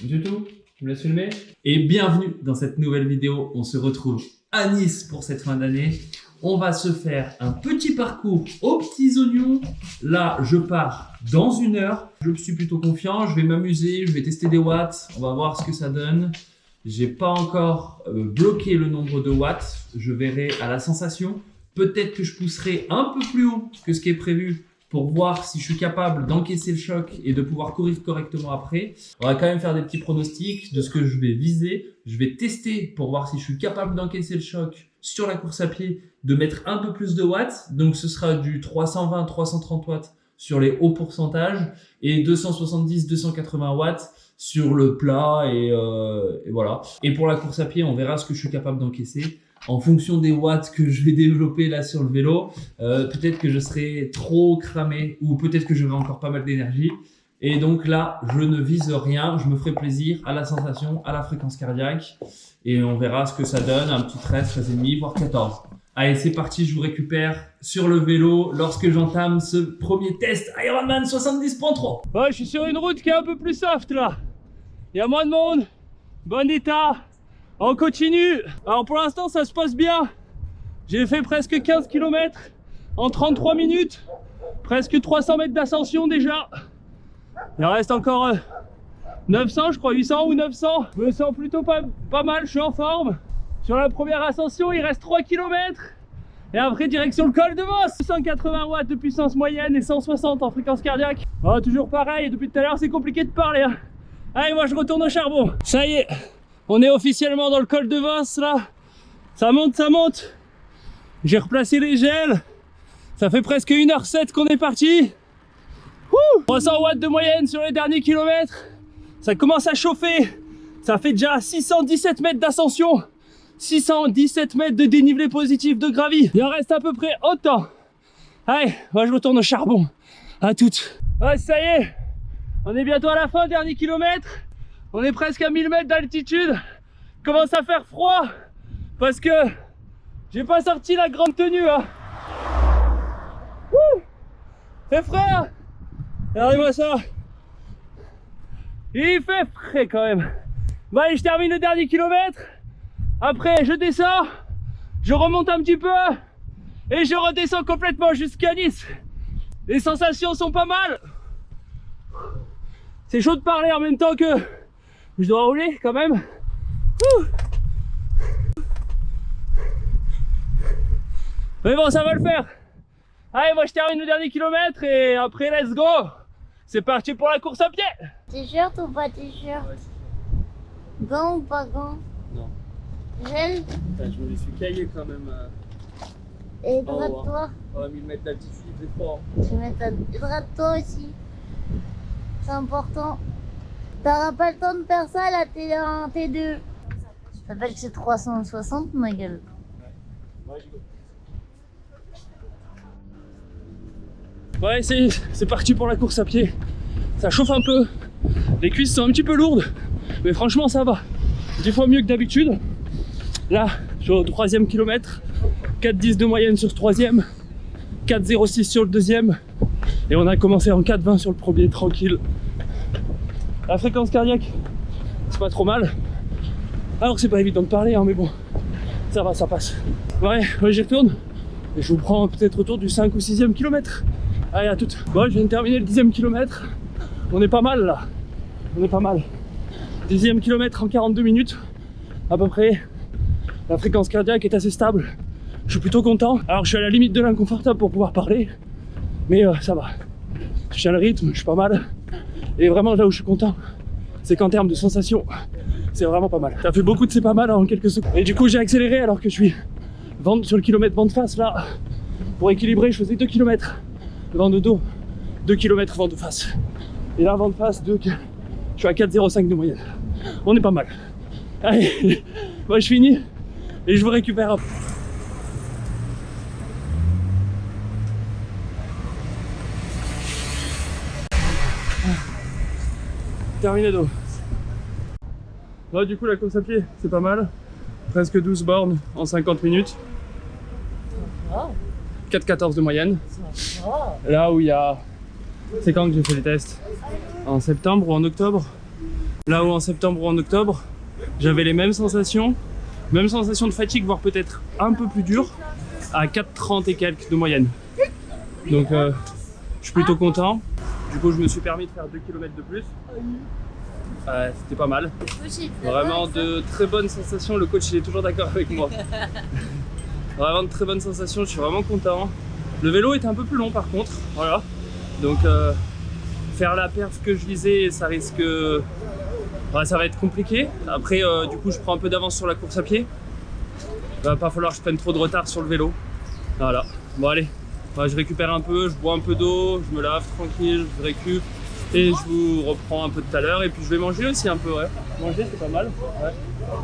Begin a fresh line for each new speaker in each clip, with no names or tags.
Du tout? Tu me laisses filmer? Et bienvenue dans cette nouvelle vidéo. On se retrouve à Nice pour cette fin d'année. On va se faire un petit parcours aux petits oignons. Là, je pars dans 1 heure. Je suis plutôt confiant. Je vais m'amuser. Je vais tester des watts. On va voir ce que ça donne. J'ai pas encore bloqué le nombre de watts. Je verrai à la sensation. Peut-être que je pousserai un peu plus haut que ce qui est prévu pour voir si je suis capable d'encaisser le choc et de pouvoir courir correctement après. On va quand même faire des petits pronostics de ce que je vais viser. Je vais tester pour voir si je suis capable d'encaisser le choc sur la course à pied, de mettre un peu plus de watts. Donc ce sera du 320-330 watts sur les hauts pourcentages et 270-280 watts sur le plat et voilà. Et pour la course à pied, on verra ce que je suis capable d'encaisser. En fonction des watts que je vais développer là sur le vélo, peut-être que je serai trop cramé ou peut-être que j'aurai encore pas mal d'énergie. Et donc là, je ne vise rien, je me ferai plaisir à la sensation, à la fréquence cardiaque et on verra ce que ça donne, un petit 13, 13,5, voire 14. Allez, c'est parti, je vous récupère sur le vélo lorsque j'entame ce premier test Ironman 70.3.
Ouais, je suis sur une route qui est un peu plus soft là. Il y a moins de monde, bon état. On continue. Alors pour l'instant ça se passe bien. J'ai fait presque 15 km en 33 minutes. Presque 300 mètres d'ascension déjà. Il en reste encore 900 je crois, 800 ou 900. Je me sens plutôt pas mal, je suis en forme. Sur la première ascension il reste 3 km. Et après direction le col de Vos. 180 watts de puissance moyenne et 160 en fréquence cardiaque. Oh, toujours pareil, depuis tout à l'heure c'est compliqué de parler hein. Allez, moi je retourne au charbon. Ça y est. On est officiellement dans le col de Vos là. Ça monte, ça monte. J'ai replacé les gels. Ça fait presque 1h07 qu'on est parti. 300 watts de moyenne sur les derniers kilomètres. Ça commence à chauffer. Ça fait déjà 617 mètres d'ascension. 617 mètres de dénivelé positif de gravi. Il en reste à peu près autant. Allez, moi je retourne au charbon. À toutes. Ouais, ça y est. On est bientôt à la fin, dernier kilomètre. On est presque à 1000 mètres d'altitude. Commence à faire froid parce que j'ai pas sorti la grande tenue hein. C'est frais hein. Regardez-moi ça. Il fait frais quand même. Bon allez, je termine le dernier kilomètre. Après je descends, je remonte un petit peu et je redescends complètement jusqu'à Nice. Les sensations sont pas mal. C'est chaud de parler en même temps que je dois rouler quand même. Mais bon, ça va le faire. Allez, moi je termine le dernier kilomètre et après let's go. C'est parti pour la course à pied.
T-shirt ou pas t-shirt? Gants ou pas gants?
Non.
Gel?
Je me les suis caillé quand même.
Et hydrate-toi.
À 1000 mètres d'altitude, c'est fort.
Hydrate-toi aussi. C'est important. T'auras pas le temps de faire ça là, t'es en T2. Ça s'appelle que c'est 360 ma gueule.
Ouais, c'est parti pour la course à pied. Ça chauffe un peu. Les cuisses sont un petit peu lourdes. Mais franchement ça va. 10 fois mieux que d'habitude. Là, sur le 3e kilomètre, 4,10 de moyenne sur ce 3e, 4,06 sur le 2e. Et on a commencé en 4,20 sur le premier, tranquille. La fréquence cardiaque, c'est pas trop mal. Alors c'est pas évident de parler, hein, mais bon, ça va, ça passe. Ouais, j'y retourne. Et je vous prends peut-être autour du 5 ou 6e kilomètre. Allez, à toutes. Bon, je viens de terminer le 10e kilomètre. On est pas mal là. On est pas mal. 10e kilomètre en 42 minutes, à peu près. La fréquence cardiaque est assez stable. Je suis plutôt content. Alors je suis à la limite de l'inconfortable pour pouvoir parler. Mais ça va. Je tiens le rythme, je suis pas mal. Et vraiment là où je suis content, c'est qu'en termes de sensations, c'est vraiment pas mal. Ça fait beaucoup de c'est pas mal en quelques secondes. Et du coup j'ai accéléré alors que je suis sur le kilomètre vent de face là. Pour équilibrer, je faisais 2 km vent de dos, 2 km vent de face. Et là vent de face, je suis à 4,05 de moyenne. On est pas mal. Allez, moi je finis et je vous récupère après. Terminé d'eau. Là du coup la course à pied c'est pas mal. Presque 12 bornes en 50 minutes. 4,14 de moyenne. Là où il y a... C'est quand que j'ai fait les tests? En septembre ou en octobre? Là où en septembre ou en octobre, j'avais les mêmes sensations de fatigue, voire peut-être un peu plus dur, à 4,30 et quelques de moyenne. Donc je suis plutôt content. Du coup, je me suis permis de faire 2 km de plus. C'était pas mal. Vraiment de très bonnes sensations. Le coach il est toujours d'accord avec moi. Vraiment de très bonnes sensations, je suis vraiment content. Le vélo est un peu plus long par contre, voilà. Donc faire la perf que je visais, ça risque... ça va être compliqué. Après, du coup, je prends un peu d'avance sur la course à pied. Il va pas falloir que je prenne trop de retard sur le vélo. Voilà. Bon allez, je récupère un peu, je bois un peu d'eau, je me lave tranquille, je récup. Et je vous reprends un peu tout à l'heure. Et puis je vais manger aussi un peu, ouais. Manger, c'est pas mal. Ouais,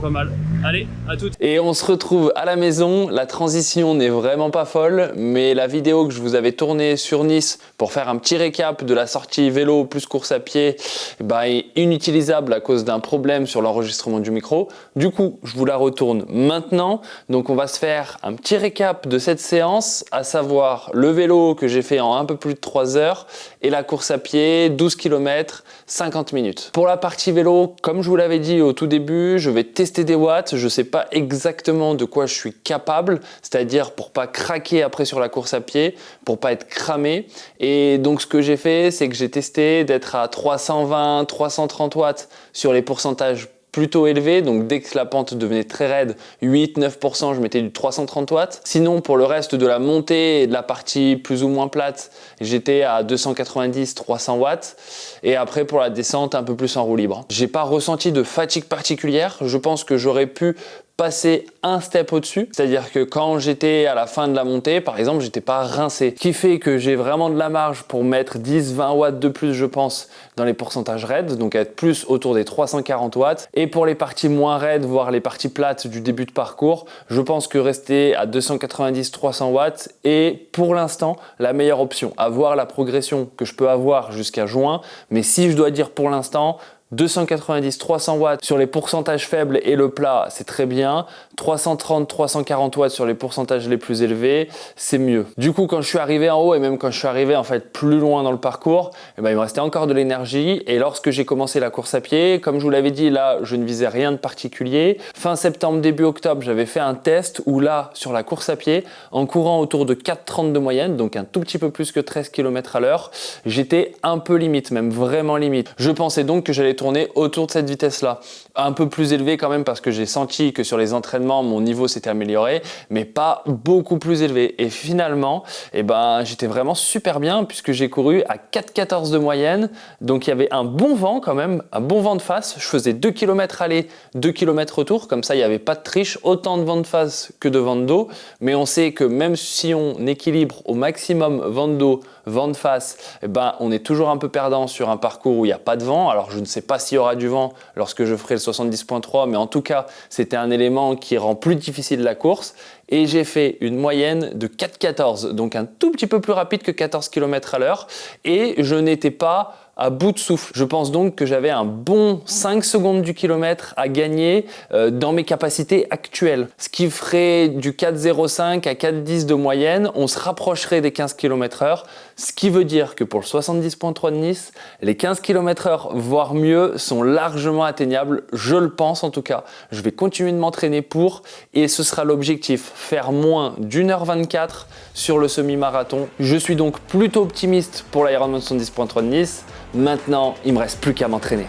pas mal. Allez, à toutes.
Et on se retrouve à la maison. La transition n'est vraiment pas folle, mais la vidéo que je vous avais tournée sur Nice pour faire un petit récap de la sortie vélo plus course à pied est inutilisable à cause d'un problème sur l'enregistrement du micro. Du coup, je vous la retourne maintenant. Donc on va se faire un petit récap de cette séance, à savoir le vélo que j'ai fait en un peu plus de 3 heures et la course à pied, 12 km, 50 minutes. Pour la partie vélo, comme je vous l'avais dit au tout début, je vais tester des watts. Je ne sais pas exactement de quoi je suis capable, c'est-à-dire pour pas craquer après sur la course à pied, pour pas être cramé. Et donc ce que j'ai fait, c'est que j'ai testé d'être à 320, 330 watts sur les pourcentages plutôt élevé, donc dès que la pente devenait très raide, 8-9%, je mettais du 330 watts. Sinon, pour le reste de la montée et de la partie plus ou moins plate, j'étais à 290-300 watts. Et après, pour la descente, un peu plus en roue libre. J'ai pas ressenti de fatigue particulière. Je pense que j'aurais pu passer un step au-dessus, c'est-à-dire que quand j'étais à la fin de la montée, par exemple, j'étais pas rincé. Ce qui fait que j'ai vraiment de la marge pour mettre 10-20 watts de plus, je pense, dans les pourcentages raides, donc être plus autour des 340 watts. Et pour les parties moins raides, voire les parties plates du début de parcours, je pense que rester à 290-300 watts est pour l'instant la meilleure option. À voir la progression que je peux avoir jusqu'à juin, mais si je dois dire pour l'instant, 290-300 watts sur les pourcentages faibles et le plat, c'est très bien. 330-340 watts sur les pourcentages les plus élevés, c'est mieux. Du coup, quand je suis arrivé en haut et même quand je suis arrivé en fait plus loin dans le parcours, il me restait encore de l'énergie. Et lorsque j'ai commencé la course à pied, comme je vous l'avais dit, là, je ne visais rien de particulier. Fin septembre, début octobre, j'avais fait un test où là, sur la course à pied, en courant autour de 4,30 de moyenne, donc un tout petit peu plus que 13 km à l'heure, j'étais un peu limite, même vraiment limite. Je pensais donc que j'allais tourner autour de cette vitesse-là. Un peu plus élevé quand même parce que j'ai senti que sur les entraînements, mon niveau s'était amélioré, mais pas beaucoup plus élevé. Et finalement, j'étais vraiment super bien puisque j'ai couru à 4,14 de moyenne. Donc il y avait un bon vent quand même, un bon vent de face. Je faisais 2 km aller, 2 km retour. Comme ça, il n'y avait pas de triche, autant de vent de face que de vent de dos. Mais on sait que même si on équilibre au maximum vent de dos, vent de face, on est toujours un peu perdant sur un parcours où il n'y a pas de vent. Alors je ne sais pas s'il y aura du vent lorsque je ferai le 70.3, mais en tout cas, c'était un élément qui rend plus difficile la course. Et j'ai fait une moyenne de 4,14, donc un tout petit peu plus rapide que 14 km à l'heure. Et je n'étais pas à bout de souffle. Je pense donc que j'avais un bon 5 secondes du kilomètre à gagner dans mes capacités actuelles. Ce qui ferait du 4,05 à 4,10 de moyenne, on se rapprocherait des 15 km/h. Ce qui veut dire que pour le 70.3 de Nice, les 15 km/h, voire mieux, sont largement atteignables. Je le pense en tout cas. Je vais continuer de m'entraîner pour, et ce sera l'objectif, faire moins d'1h24 sur le semi-marathon. Je suis donc plutôt optimiste pour l'Ironman 70.3 de Nice. Maintenant, il me reste plus qu'à m'entraîner.